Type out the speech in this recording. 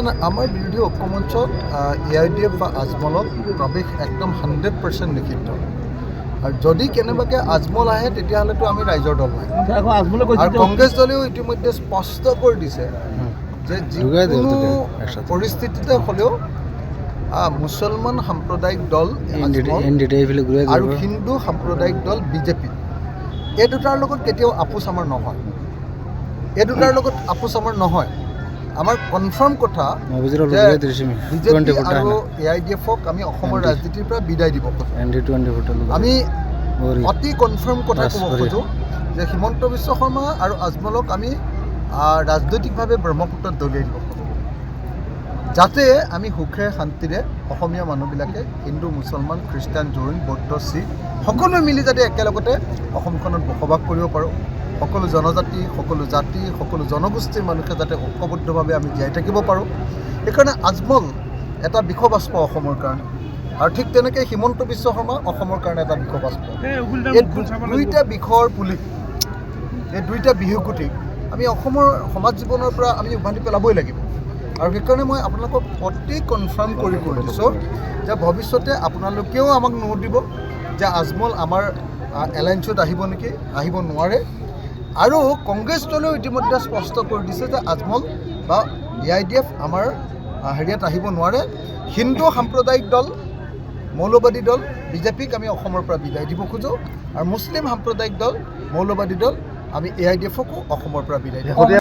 না আমাৰ বিৰোধী ঐক্যমঞ্চত AIDF বা আজমলক প্ৰৱেশ একদম 100% নিষিদ্ধ। আৰু যদি কেনেবাকৈ আজমল আহে তেতিয়াহ'লেতো আমি ৰাইজৰ দল নাই। আৰু কংগ্ৰেছ দলেও ইতিমধ্যে স্পষ্ট কৰি দিছে যে যিকোনো পৰিস্থিতিতে হ'লেও মুছলমান সাম্প্ৰদায়িক দল আৰু হিন্দু সাম্প্ৰদায়িক দল বিজেপি এই দুটাৰ লগত কেতিয়াও আপোচ আমাৰ নহয়। এই দুটাৰ লগত আপোচ আমাৰ নহয়। আমাৰ কনফাৰ্ম কথা যে বিজেপি আৰু AIDFক আমি অসমৰ ৰাজনীতিৰ পৰা বিদায় দিব খোজোঁ। আমি অতি কনফাৰ্ম কথা ক'ব খোজোঁ যে হিমন্ত বিশ্ব শৰ্মা আৰু আজমলক আমি ৰাজনৈতিকভাৱে ব্ৰহ্মপুত্ৰত দলিয়াই দিব খোজোঁ, যাতে আমি সুখে শান্তিৰে অসমীয়া মানুহবিলাকে হিন্দু মুছলমান খ্ৰীষ্টান জৈন বৌদ্ধ শিখ সকলোৱে মিলি যাতে একেলগতে অসমখনত বসবাস কৰিব পাৰোঁ। সকলো জনজাতি সকলো জাতি সকলো জনগোষ্ঠীৰ মানুহে যাতে ঐক্যবদ্ধভাৱে আমি জীয়াই থাকিব পাৰোঁ। সেইকাৰণে আজমল এটা বিষবাস্প অসমৰ কাৰণে, আৰু ঠিক তেনেকৈ হিমন্ত বিশ্ব শৰ্মা অসমৰ কাৰণে এটা বিষবাস্প। এই দুইটা বিষৰ পুলি, এই দুইটা বিহুকুটিক আমি অসমৰ সমাজ জীৱনৰ পৰা আমি উভালি পেলাবই লাগিব। আৰু সেইকাৰণে মই আপোনালোকক অতি কনফাৰ্ম কৰি দিছোঁ যে ভৱিষ্যতে আপোনালোকেও আমাক নোট দিব যে আজমল আমাৰ এলায়েন্সত আহিব নেকি, আহিব নোৱাৰে। আৰু কংগ্ৰেছ দলেও ইতিমধ্যে স্পষ্ট কৰি দিছে যে আজমল বা AIDF আমাৰ হেৰিয়াত আহিব নোৱাৰে। হিন্দু সাম্প্ৰদায়িক দল মৌলবাদী দল বিজেপিক আমি অসমৰ পৰা বিদায় দিব খোজোঁ, আৰু মুছলিম সাম্প্ৰদায়িক দল মৌলবাদী দল আমি AIDFকো অসমৰ পৰা বিদায় দিব খোজোঁ।